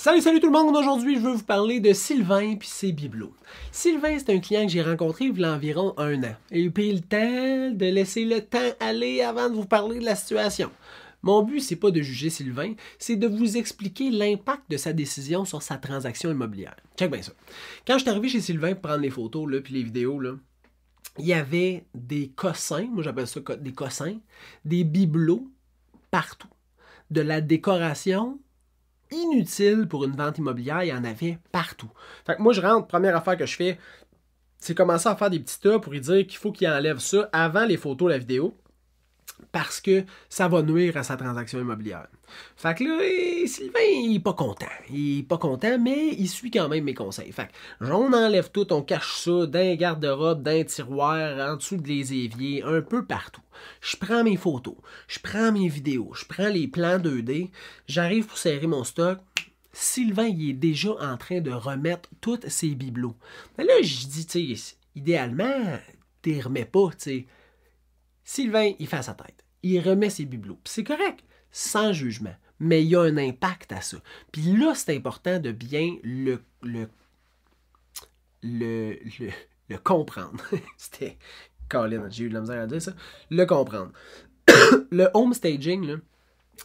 Salut tout le monde! Aujourd'hui, je veux vous parler de Sylvain puis ses bibelots. Sylvain, c'est un client que j'ai rencontré il y a environ 1 an. Et j'ai pris le temps de laisser le temps aller avant de vous parler de la situation. Mon but, c'est pas de juger Sylvain, c'est de vous expliquer l'impact de sa décision sur sa transaction immobilière. Check bien ça. Quand je suis arrivé chez Sylvain pour prendre les photos là, puis les vidéos, là, il y avait des cossins, moi j'appelle ça des cossins, des bibelots partout. De la décoration inutile pour une vente immobilière, il y en avait partout. Fait que moi, je rentre, première affaire que je fais, c'est commencer à faire des petits tas pour lui dire qu'il faut qu'il enlève ça avant les photos, la vidéo, parce que ça va nuire à sa transaction immobilière. Fait que là, Sylvain, il est pas content. Il est pas content, mais il suit quand même mes conseils. Fait que on enlève tout, on cache ça dans les garde-robe, dans les tiroirs, en dessous des éviers, un peu partout. Je prends mes photos, je prends mes vidéos, je prends les plans 2D, j'arrive pour serrer mon stock. Sylvain, il est déjà en train de remettre tous ses bibelots. Mais là, je dis, tu sais, idéalement, tu les remets pas, tu sais. Sylvain, il fait sa tête. Il remet ses bibelots. Puis c'est correct, sans jugement. Mais il y a un impact à ça. Puis là, c'est important de bien le comprendre. C'était... Colin, j'ai eu de la misère à dire ça. Le comprendre. Le home staging, là,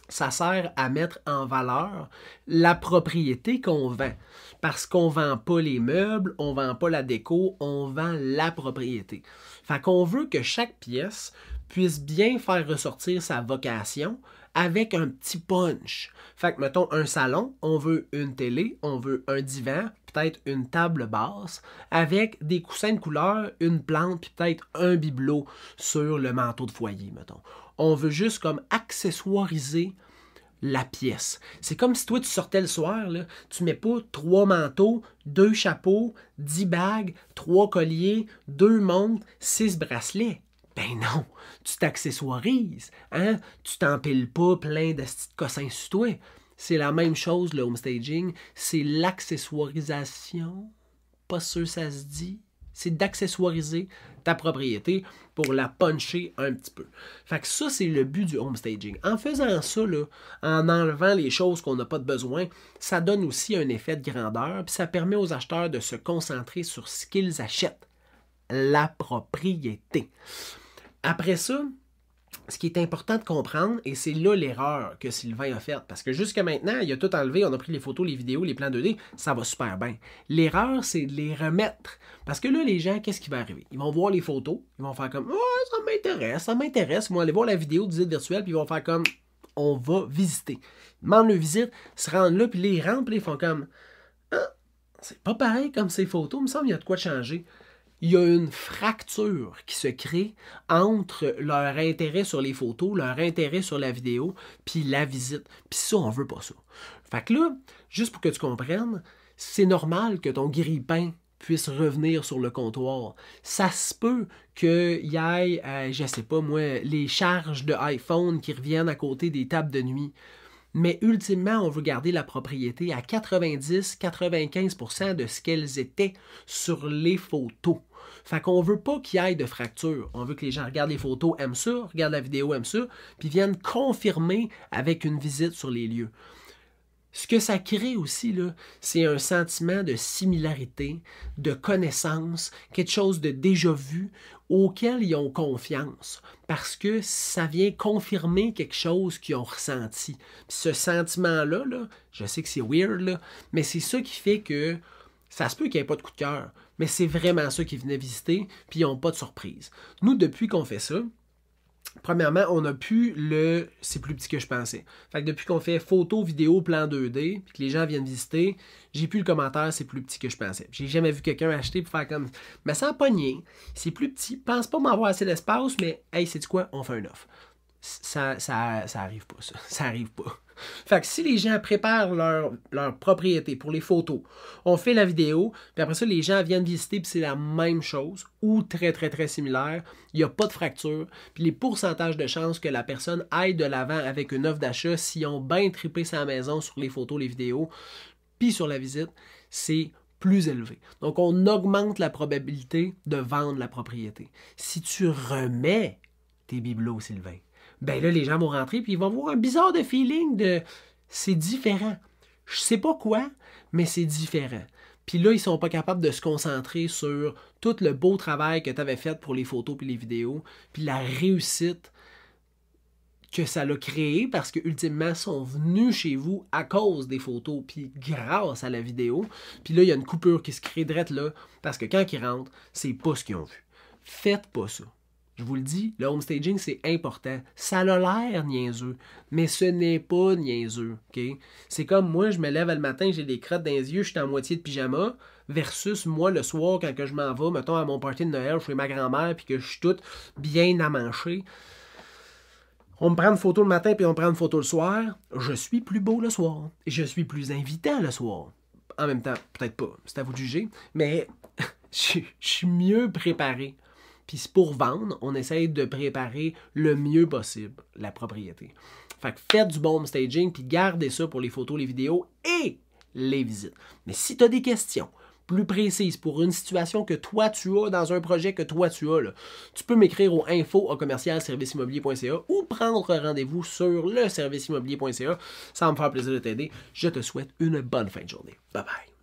ça sert à mettre en valeur la propriété qu'on vend. Parce qu'on ne vend pas les meubles, on ne vend pas la déco, on vend la propriété. Fait qu'on veut que chaque pièce puisse bien faire ressortir sa vocation avec un petit punch. Fait que, mettons, un salon, on veut une télé, on veut un divan, peut-être une table basse, avec des coussins de couleur, une plante, puis peut-être un bibelot sur le manteau de foyer, mettons. On veut juste comme accessoiriser la pièce. C'est comme si toi, tu sortais le soir, là, tu mets pas 3 manteaux, 2 chapeaux, 10 bagues, 3 colliers, 2 montres, 6 bracelets. Ben non, tu t'accessoirises, hein? Tu t'empiles pas plein de petits cossins sur toi. C'est la même chose, le homestaging, c'est l'accessoirisation. Pas sûr ça se dit. C'est d'accessoiriser ta propriété pour la puncher un petit peu. Fait que ça, c'est le but du homestaging. En faisant ça, là, en enlevant les choses qu'on n'a pas de besoin, ça donne aussi un effet de grandeur, puis ça permet aux acheteurs de se concentrer sur ce qu'ils achètent, la propriété. Après ça, ce qui est important de comprendre, et c'est là l'erreur que Sylvain a faite, parce que jusqu'à maintenant, il a tout enlevé, on a pris les photos, les vidéos, les plans 2D, ça va super bien. L'erreur, c'est de les remettre. Parce que là, les gens, qu'est-ce qui va arriver? Ils vont voir les photos, ils vont faire comme « Oh, ça m'intéresse. » Ils vont aller voir la vidéo de visite virtuelle, puis ils vont faire comme « On va visiter. » Ils demandent le visite, se rendent là, puis les rentrent, puis ils font comme « Ah, c'est pas pareil comme ces photos, il me semble qu'il y a de quoi changer. » Il y a une fracture qui se crée entre leur intérêt sur les photos, leur intérêt sur la vidéo, puis la visite. Puis ça, on veut pas ça. Fait que là, juste pour que tu comprennes, c'est normal que ton grille-pain puisse revenir sur le comptoir. Ça se peut qu'il y ait, je sais pas moi, les charges de iPhone qui reviennent à côté des tables de nuit. Mais ultimement, on veut garder la propriété à 90-95% de ce qu'elles étaient sur les photos. Fait qu'on veut pas qu'il y ait de fracture. On veut que les gens regardent les photos, aiment ça, regardent la vidéo, aiment ça, puis viennent confirmer avec une visite sur les lieux. Ce que ça crée aussi, là, c'est un sentiment de similarité, de connaissance, quelque chose de déjà vu, auquel ils ont confiance, parce que ça vient confirmer quelque chose qu'ils ont ressenti. Puis ce sentiment-là, là, je sais que c'est weird, là, mais c'est ça qui fait que ça se peut qu'il n'y ait pas de coup de cœur, mais c'est vraiment ça qu'ils venaient visiter, puis ils n'ont pas de surprise. Nous, depuis qu'on fait ça, premièrement, on n'a plus le « c'est plus petit que je pensais ». Fait que depuis qu'on fait photo, vidéo, plan 2D, puis que les gens viennent visiter, j'ai plus le commentaire « c'est plus petit que je pensais ». J'ai jamais vu quelqu'un acheter pour faire comme « mais sans pogner, c'est plus petit, pense pas m'avoir assez d'espace, mais hey, sais-tu quoi, on fait un offre ». Ça arrive pas, ça. Ça arrive pas. Fait que si les gens préparent leur propriété pour les photos, on fait la vidéo, puis après ça, les gens viennent visiter, puis c'est la même chose, ou très, très, très similaire. Il n'y a pas de fracture. Puis les pourcentages de chances que la personne aille de l'avant avec une offre d'achat, s'ils ont bien trippé sa maison sur les photos, les vidéos, puis sur la visite, c'est plus élevé. Donc, on augmente la probabilité de vendre la propriété. Si tu remets tes bibelots, Sylvain, ben là, les gens vont rentrer puis ils vont avoir un bizarre de feeling de « c'est différent ». Je sais pas quoi, mais c'est différent. Puis là, ils sont pas capables de se concentrer sur tout le beau travail que tu avais fait pour les photos puis les vidéos, puis la réussite que ça l'a créé parce que ultimement sont venus chez vous à cause des photos puis grâce à la vidéo. Puis là, il y a une coupure qui se crée direct là parce que quand ils rentrent, c'est pas ce qu'ils ont vu. Faites pas ça. Je vous le dis, le home staging, c'est important. Ça a l'air niaiseux, mais ce n'est pas niaiseux, OK? C'est comme moi, je me lève le matin, j'ai des crottes dans les yeux, je suis en moitié de pyjama, versus moi, le soir, quand que je m'en vais, mettons, à mon party de Noël chez ma grand-mère, puis que je suis toute bien amanchée. On me prend une photo le matin, puis on me prend une photo le soir. Je suis plus beau le soir. Et je suis plus invitant le soir. En même temps, peut-être pas, c'est à vous de juger, mais je suis mieux préparé. Puis pour vendre, on essaye de préparer le mieux possible la propriété. Fait que faites du bon home staging, puis gardez ça pour les photos, les vidéos et les visites. Mais si tu as des questions plus précises pour une situation que toi tu as dans un projet que toi tu as, là, tu peux m'écrire au info@serviceimmobilier.ca ou prendre rendez-vous sur le serviceimmobilier.ca. Ça va me faire plaisir de t'aider. Je te souhaite une bonne fin de journée. Bye bye.